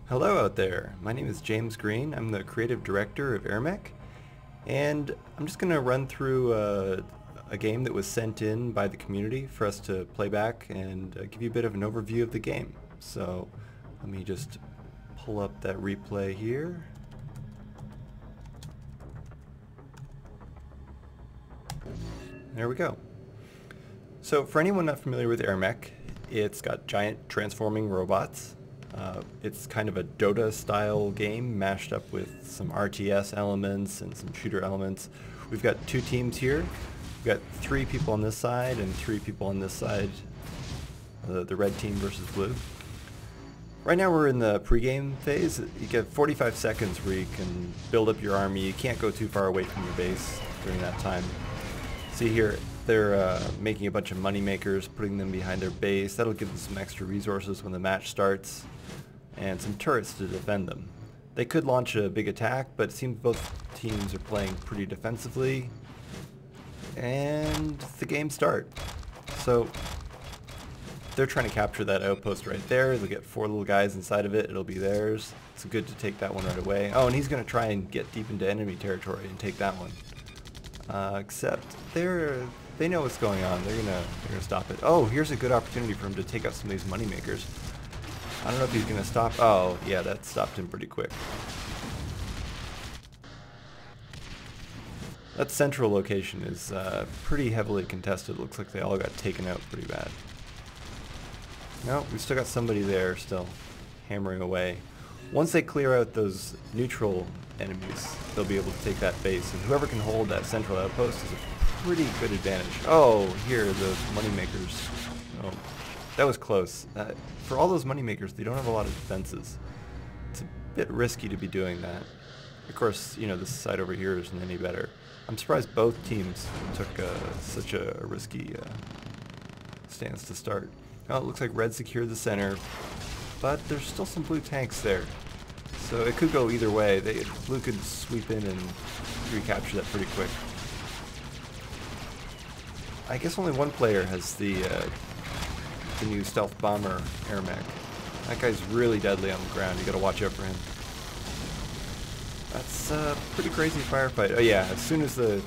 Hello out there, my name is James Green. I'm the creative director of AirMech, and I'm just going to run through a game that was sent in by the community for us to play back and give you a bit of an overview of the game. So let me just pull up that replay here. There we go. So for anyone not familiar with AirMech, it's got giant transforming robots. It's kind of a Dota style game mashed up with some RTS elements and some shooter elements. We've got two teams here. We've got 3 people on this side and 3 people on this side. The red team versus blue. Right now we're in the pregame phase. You get 45 seconds where you can build up your army. You can't go too far away from your base during that time. See here, they're making a bunch of money makers, putting them behind their base. That'll give them some extra resources when the match starts, and some turrets to defend them. They could launch a big attack, but it seems both teams are playing pretty defensively. And the game starts. So they're trying to capture that outpost right there. They'll get 4 little guys inside of it. It'll be theirs. It's good to take that one right away. Oh, and he's going to try and get deep into enemy territory and take that one. Except they know what's going on. They're gonna stop it. Oh, here's a good opportunity for him to take out some of these money makers. I don't know if he's gonna stop. Oh, yeah, that stopped him pretty quick. That central location is pretty heavily contested. Looks like they all got taken out pretty bad. No, we still got somebody there still hammering away. Once they clear out those neutral enemies, they'll be able to take that base, and whoever can hold that central outpost is a pretty good advantage. Oh, here, the money makers. Oh, that was close. For all those money makers, they don't have a lot of defenses. It's a bit risky to be doing that. Of course, you know, this side over here isn't any better. I'm surprised both teams took such a risky stance to start. Oh, it looks like red secured the center, but there's still some blue tanks there. So it could go either way. Blue could sweep in and recapture that pretty quick. I guess only one player has the new stealth bomber AirMech. That guy's really deadly on the ground. You gotta watch out for him. That's a pretty crazy firefight. Oh yeah, as soon as the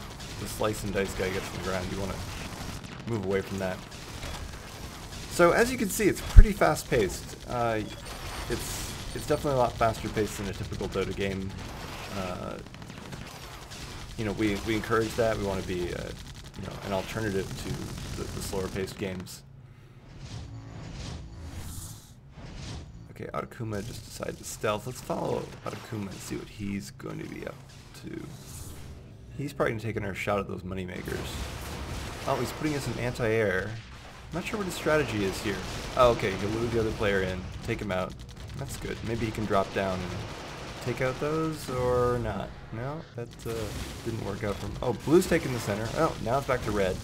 slice and dice guy gets on the ground, you want to move away from that. So as you can see, it's pretty fast paced. It's definitely a lot faster paced than a typical Dota game. You know, we encourage that. We want to be you know, an alternative to the slower paced games. Okay, Otakuma just decided to stealth. Let's follow Otakuma and see what he's going to be up to. He's probably going to take another shot at those money makers. Oh, he's putting in some anti-air. I'm not sure what his strategy is here. Oh, okay, he'll lure the other player in, take him out. That's good. Maybe he can drop down and take out those, or not. No, that didn't work out for him. Oh, blue's taking the center. Oh, now it's back to red.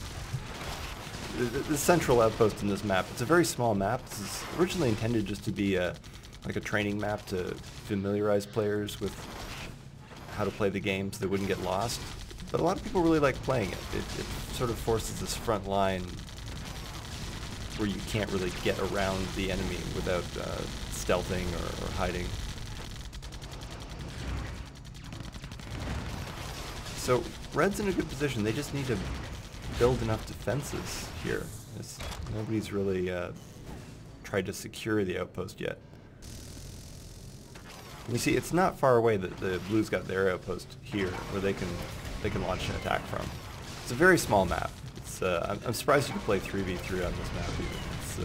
The central outpost in this map, it's a very small map. This is originally intended just to be like a training map to familiarize players with how to play the game so they wouldn't get lost. But a lot of people really like playing it. It sort of forces this front line where you can't really get around the enemy without stealthing or hiding. So red's in a good position. They just need to build enough defenses here. Nobody's really tried to secure the outpost yet. You see, it's not far away that the blues got their outpost here, where they can launch an attack from. It's a very small map. I'm surprised you can play 3v3 on this map even. It's,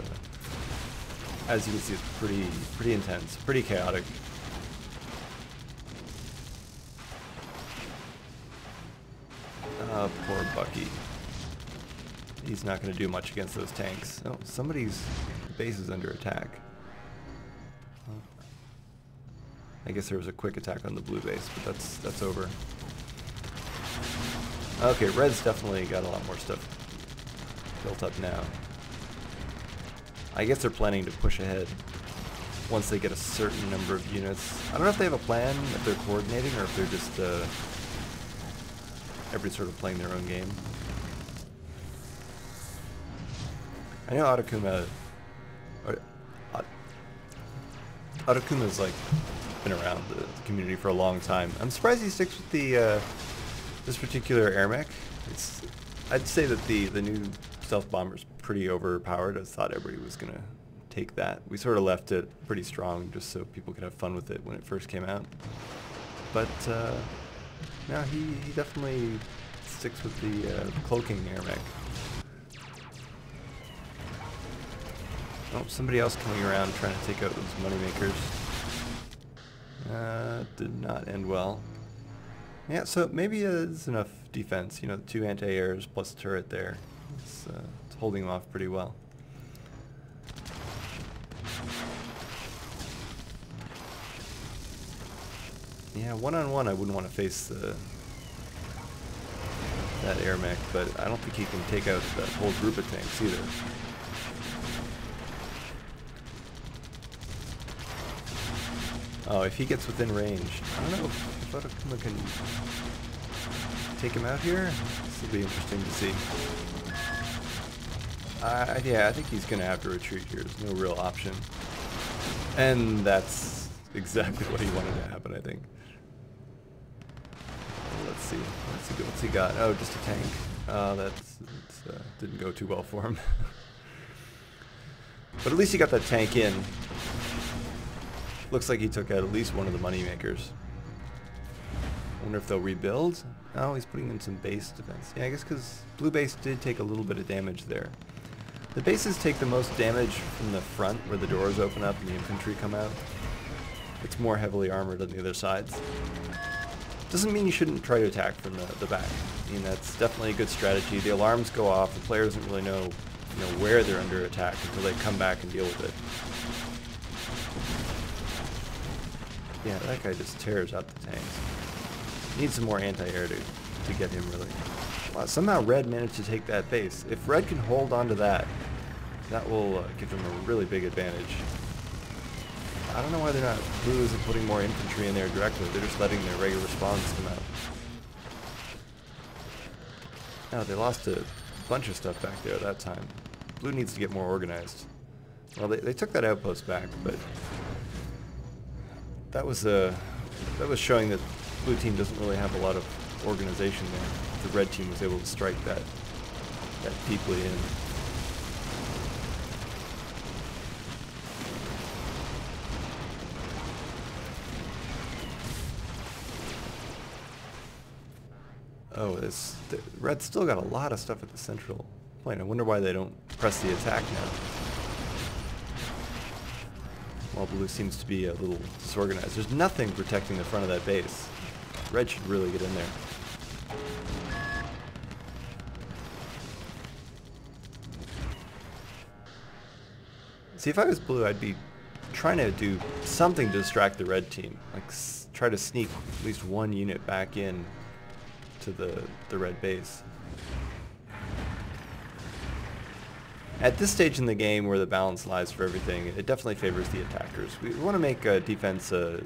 as you can see, it's pretty intense, pretty chaotic. Poor Bucky. He's not going to do much against those tanks. Oh, somebody's base is under attack. I guess there was a quick attack on the blue base, but that's over. Okay, red's definitely got a lot more stuff built up now. I guess they're planning to push ahead once they get a certain number of units. I don't know if they have a plan, if they're coordinating, or if they're just everybody's sort of playing their own game. I know Otakuma Otakuma's like been around the community for a long time. I'm surprised he sticks with the this particular AirMech. I'd say that the new stealth bomber's pretty overpowered. I thought everybody was gonna take that. We sort of left it pretty strong just so people could have fun with it when it first came out. But no, he definitely sticks with the cloaking AirMech. Oh, somebody else coming around trying to take out those moneymakers. Did not end well. Yeah, so maybe it's enough defense. You know, 2 anti-airs plus turret there. It's holding them off pretty well. Yeah, one-on-one I wouldn't want to face that AirMech, but I don't think he can take out that whole group of tanks either. Oh, if he gets within range. I don't know if Otakuma can take him out here. This will be interesting to see. Yeah, I think he's going to have to retreat here. There's no real option. And that's exactly what he wanted to happen, I think. Let's see. What's he got? Oh, just a tank. That didn't go too well for him. But at least he got that tank in. Looks like he took out at least one of the moneymakers. I wonder if they'll rebuild. Oh, he's putting in some base defense. Yeah, I guess because blue base did take a little bit of damage there. The bases take the most damage from the front where the doors open up and the infantry come out. It's more heavily armored on the other sides. Doesn't mean you shouldn't try to attack from the back. I mean, that's definitely a good strategy. The alarms go off. The player doesn't really know, where they're under attack until they come back and deal with it. Yeah, that guy just tears out the tanks. Needs some more anti-air to get him really. Wow, somehow Red managed to take that base. If Red can hold on to that, that will give them a really big advantage. I don't know why Blue isn't putting more infantry in there directly. They're just letting their regular spawns come out. Now they lost a bunch of stuff back there that time. Blue needs to get more organized. Well, they took that outpost back, but that was showing that blue team doesn't really have a lot of organization there. The red team was able to strike that deeply in. Oh, the red still got a lot of stuff at the central point. I wonder why they don't press the attack now. While blue seems to be a little disorganized. There's nothing protecting the front of that base. Red should really get in there. See, if I was blue, I'd be trying to do something to distract the red team. Like, try to sneak at least one unit back in to the red base. At this stage in the game where the balance lies for everything, it definitely favors the attackers. We want to make defense a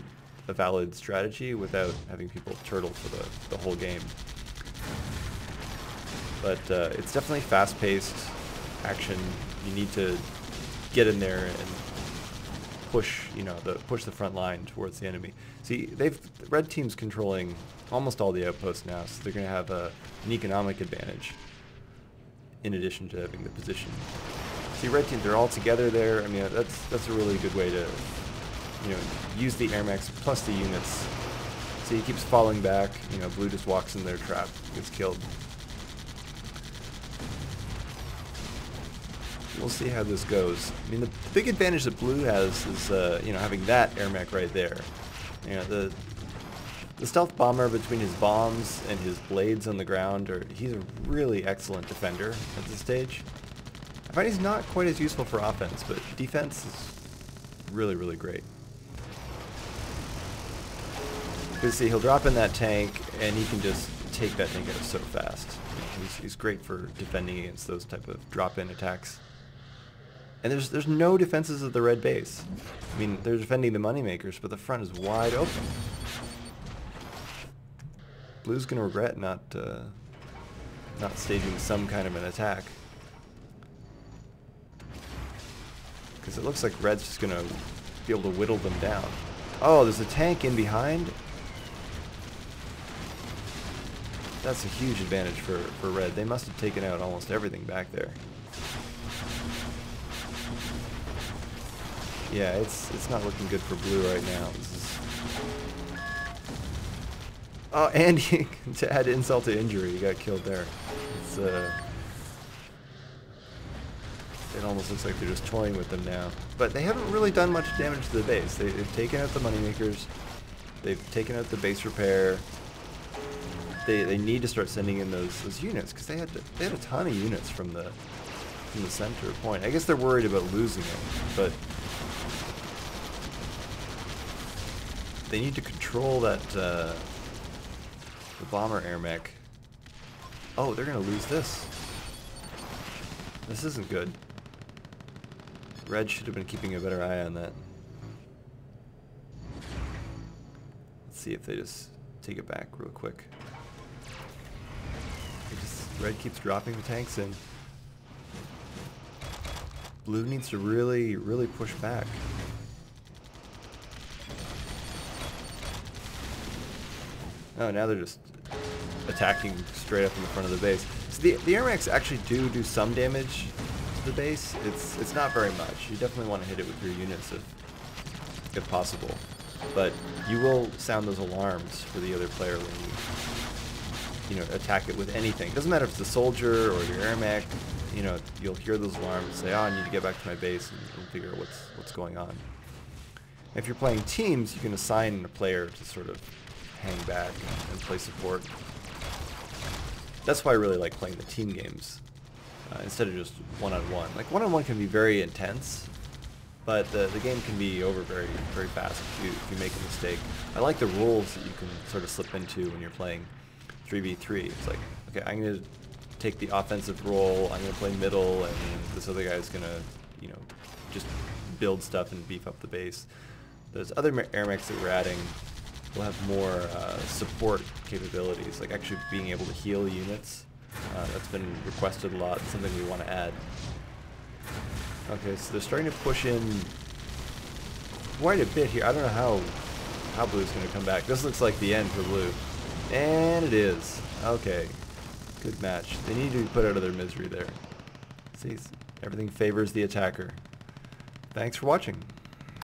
valid strategy without having people turtle for the whole game. But it's definitely fast-paced action. You need to get in there and push, push the front line towards the enemy. See, the red team's controlling almost all the outposts now, so they're going to have an economic advantage in addition to having the position. See, red team, they're all together there. I mean, that's a really good way to, use the AirMechs plus the units. See, he keeps falling back. Blue just walks in their trap, gets killed. We'll see how this goes. I mean, the big advantage that blue has is, having that AirMech right there. The stealth bomber between his bombs and his blades on the ground, he's a really excellent defender at this stage. I find he's not quite as useful for offense, but defense is really, really great. Because see, he'll drop in that tank, and he can just take that tank out so fast. He's great for defending against those type of drop-in attacks. And there's no defenses of the red base. I mean, they're defending the moneymakers, but the front is wide open. Blue's gonna regret not staging some kind of an attack, because it looks like red's just gonna be able to whittle them down. Oh, there's a tank in behind. That's a huge advantage for red. They must have taken out almost everything back there. Yeah, it's not looking good for blue right now. This is... Oh, and to add insult to injury, he got killed there. It's it almost looks like they're just toying with them now. But they haven't really done much damage to the base. They've taken out the moneymakers. They've taken out the base repair. They need to start sending in those units because they had a ton of units from the center point. I guess they're worried about losing it, but they need to control that the bomber AirMech. Oh, they're gonna lose this. This isn't good. Red should have been keeping a better eye on that. Let's see if they just take it back real quick. Red keeps dropping the tanks in. Blue needs to really, really push back. Oh, now they're just attacking straight up in the front of the base. So the AirMechs actually do some damage to the base. It's not very much. You definitely want to hit it with your units if possible. But you will sound those alarms for the other player when you attack it with anything. It doesn't matter if it's a soldier or your AirMech. You'll hear those alarms and say, "Oh, I need to get back to my base," and figure out what's going on. If you're playing teams, you can assign a player to sort of hang back and play support. That's why I really like playing the team games instead of just one-on-one. Like one-on-one can be very intense, but the game can be over very, very fast if you make a mistake. I like the rules that you can sort of slip into when you're playing 3v3. It's like, okay, I'm going to take the offensive role, I'm going to play middle, and this other guy's going to, just build stuff and beef up the base. Those other AirMechs that we're adding will have more support capabilities, like actually being able to heal units. That's been requested a lot. It's something we want to add. Okay, so they're starting to push in quite a bit here. I don't know how blue's going to come back. This looks like the end for blue. And it is. Okay. Good match. They need to be put out of their misery there. See, everything favors the attacker. Thanks for watching.